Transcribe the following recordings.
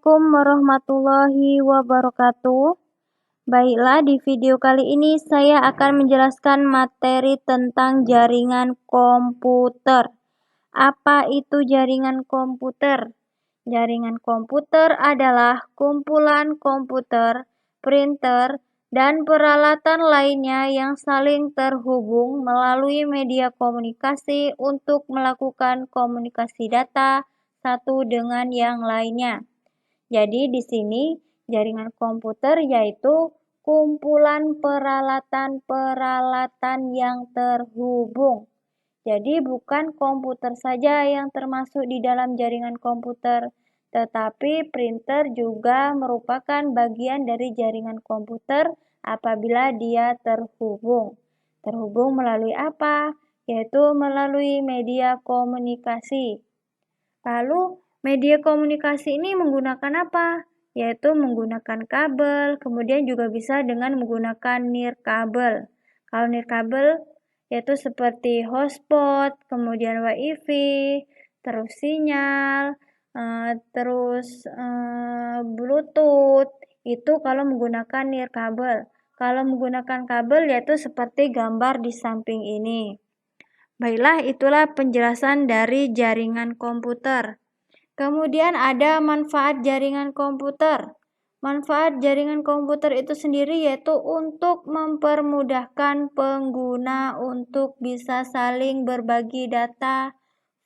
Assalamualaikum warahmatullahi wabarakatuh. Baiklah, di video kali ini saya akan menjelaskan materi tentang jaringan komputer. Apa itu jaringan komputer? Jaringan komputer adalah kumpulan komputer, printer, dan peralatan lainnya yang saling terhubung melalui media komunikasi untuk melakukan komunikasi data satu dengan yang lainnya. Jadi di sini jaringan komputer yaitu kumpulan peralatan-peralatan yang terhubung. Jadi bukan komputer saja yang termasuk di dalam jaringan komputer, tetapi printer juga merupakan bagian dari jaringan komputer apabila dia terhubung. Terhubung melalui apa? Yaitu melalui media komunikasi. Lalu, media komunikasi ini menggunakan apa? Yaitu menggunakan kabel, kemudian juga bisa dengan menggunakan nirkabel. Kalau nirkabel, yaitu seperti hotspot, kemudian WiFi, terus sinyal, Bluetooth, itu kalau menggunakan nirkabel. Kalau menggunakan kabel, yaitu seperti gambar di samping ini. Baiklah, itulah penjelasan dari jaringan komputer. Kemudian ada manfaat jaringan komputer. Manfaat jaringan komputer itu sendiri yaitu untuk mempermudahkan pengguna untuk bisa saling berbagi data,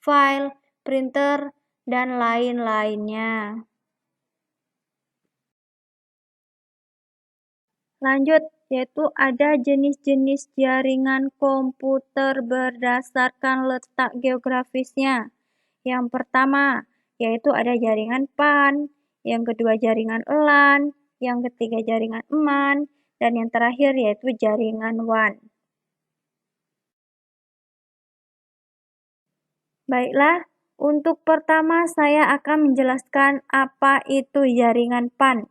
file, printer, dan lain-lainnya. Lanjut, yaitu ada jenis-jenis jaringan komputer berdasarkan letak geografisnya. Yang pertama, yaitu ada jaringan PAN, yang kedua jaringan LAN, yang ketiga jaringan MAN, dan yang terakhir yaitu jaringan WAN. Baiklah, untuk pertama saya akan menjelaskan apa itu jaringan PAN.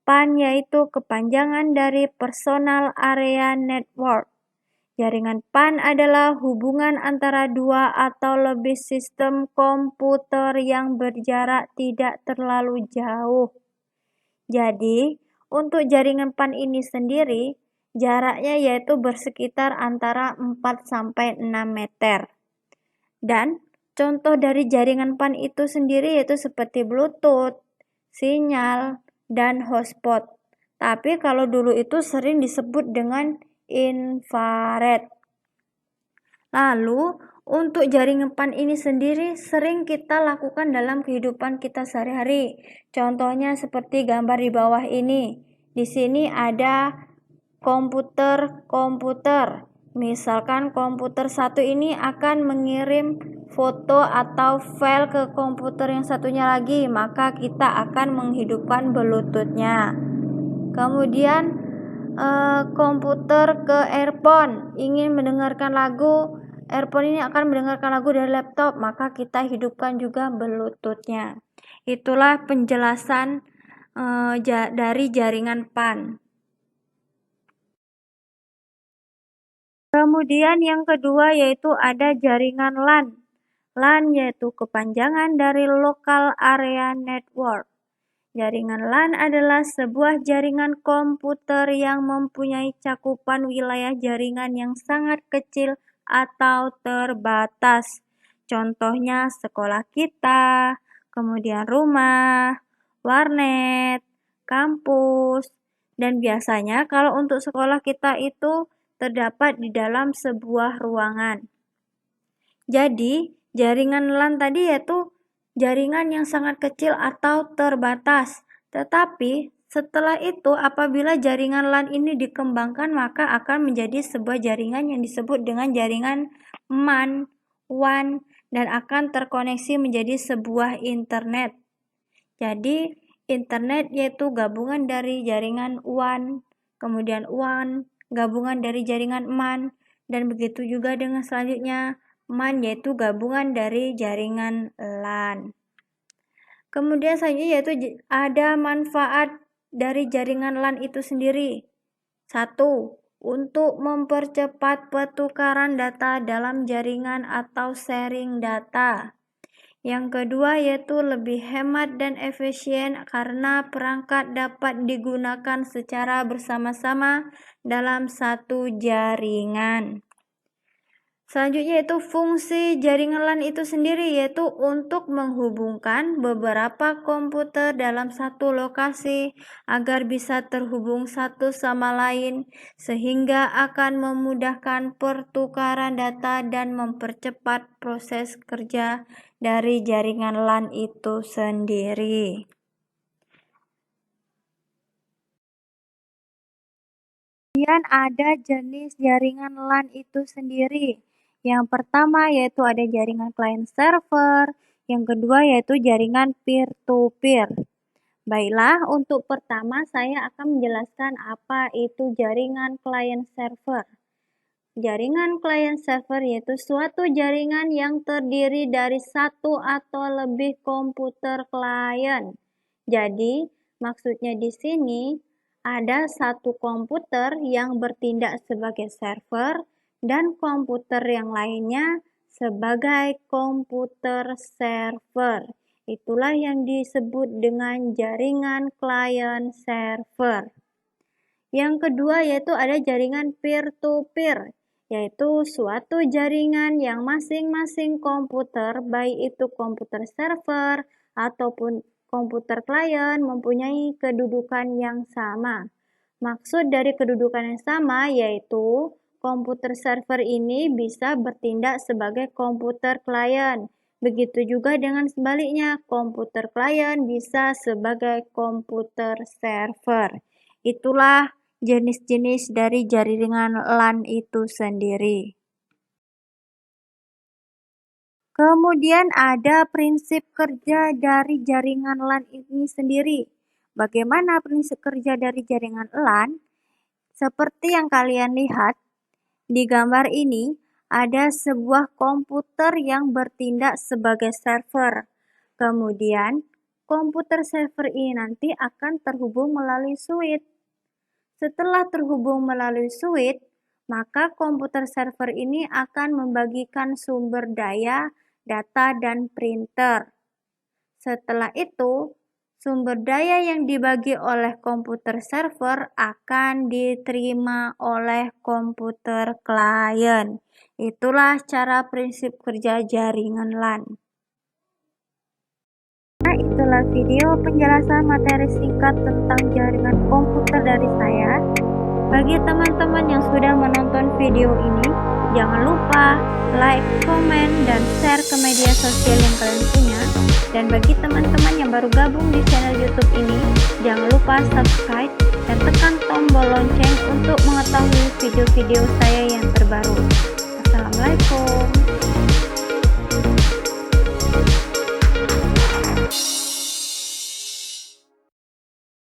PAN yaitu kepanjangan dari Personal Area Network. Jaringan PAN adalah hubungan antara dua atau lebih sistem komputer yang berjarak tidak terlalu jauh. Jadi, untuk jaringan PAN ini sendiri, jaraknya yaitu bersekitar antara 4-6 meter. Dan contoh dari jaringan PAN itu sendiri yaitu seperti Bluetooth, sinyal, dan hotspot. Tapi kalau dulu itu sering disebut dengan infrared. Lalu, untuk jaringan PAN ini sendiri sering kita lakukan dalam kehidupan kita sehari-hari. Contohnya seperti gambar di bawah ini. Di sini ada komputer. Misalkan komputer satu ini akan mengirim foto atau file ke komputer yang satunya lagi, maka kita akan menghidupkan Bluetooth-nya. Kemudian komputer ke earphone, ingin mendengarkan lagu, earphone ini akan mendengarkan lagu dari laptop, maka kita hidupkan juga Bluetooth-nya. Itulah penjelasan dari jaringan PAN. Kemudian yang kedua yaitu ada jaringan LAN. LAN yaitu kepanjangan dari Local Area Network. Jaringan LAN adalah sebuah jaringan komputer yang mempunyai cakupan wilayah jaringan yang sangat kecil atau terbatas. Contohnya sekolah kita, kemudian rumah, warnet, kampus, dan biasanya kalau untuk sekolah kita itu terdapat di dalam sebuah ruangan. Jadi, jaringan LAN tadi yaitu jaringan yang sangat kecil atau terbatas. Tetapi, setelah itu apabila jaringan LAN ini dikembangkan maka akan menjadi sebuah jaringan yang disebut dengan jaringan MAN, WAN, dan akan terkoneksi menjadi sebuah internet. Jadi, internet yaitu gabungan dari jaringan WAN, kemudian WAN, gabungan dari jaringan MAN, dan begitu juga dengan selanjutnya MAN yaitu gabungan dari jaringan LAN. Kemudian selanjutnya yaitu ada manfaat dari jaringan LAN itu sendiri. 1. Untuk mempercepat pertukaran data dalam jaringan atau sharing data. Yang kedua yaitu lebih hemat dan efisien karena perangkat dapat digunakan secara bersama-sama dalam satu jaringan. Selanjutnya yaitu fungsi jaringan LAN itu sendiri, yaitu untuk menghubungkan beberapa komputer dalam satu lokasi agar bisa terhubung satu sama lain, sehingga akan memudahkan pertukaran data dan mempercepat proses kerja dari jaringan LAN itu sendiri. Kemudian ada jenis jaringan LAN itu sendiri. Yang pertama yaitu ada jaringan client server, yang kedua yaitu jaringan peer-to-peer. Baiklah, untuk pertama saya akan menjelaskan apa itu jaringan client server. Jaringan client server yaitu suatu jaringan yang terdiri dari satu atau lebih komputer klien. Jadi, maksudnya di sini ada satu komputer yang bertindak sebagai server dan komputer yang lainnya sebagai komputer server. Itulah yang disebut dengan jaringan client server. Yang kedua yaitu ada jaringan peer-to-peer, yaitu suatu jaringan yang masing-masing komputer, baik itu komputer server ataupun komputer klien, mempunyai kedudukan yang sama. Maksud dari kedudukan yang sama yaitu komputer server ini bisa bertindak sebagai komputer klien. Begitu juga dengan sebaliknya, komputer klien bisa sebagai komputer server. Itulah jenis-jenis dari jaringan LAN itu sendiri. Kemudian ada prinsip kerja dari jaringan LAN ini sendiri. Bagaimana prinsip kerja dari jaringan LAN? Seperti yang kalian lihat di gambar ini, ada sebuah komputer yang bertindak sebagai server. Kemudian, komputer server ini nanti akan terhubung melalui switch. Setelah terhubung melalui switch, maka komputer server ini akan membagikan sumber daya, data, dan printer. Setelah itu, sumber daya yang dibagi oleh komputer server akan diterima oleh komputer klien. Itulah cara prinsip kerja jaringan LAN. Nah, itulah video penjelasan materi singkat tentang jaringan komputer dari saya. Bagi teman-teman yang sudah menonton video ini, jangan lupa like, komen, dan share ke media sosial yang kalian punya. Dan bagi teman-teman yang baru gabung di channel YouTube ini, jangan lupa subscribe dan tekan tombol lonceng untuk mengetahui video-video saya yang terbaru. Assalamualaikum.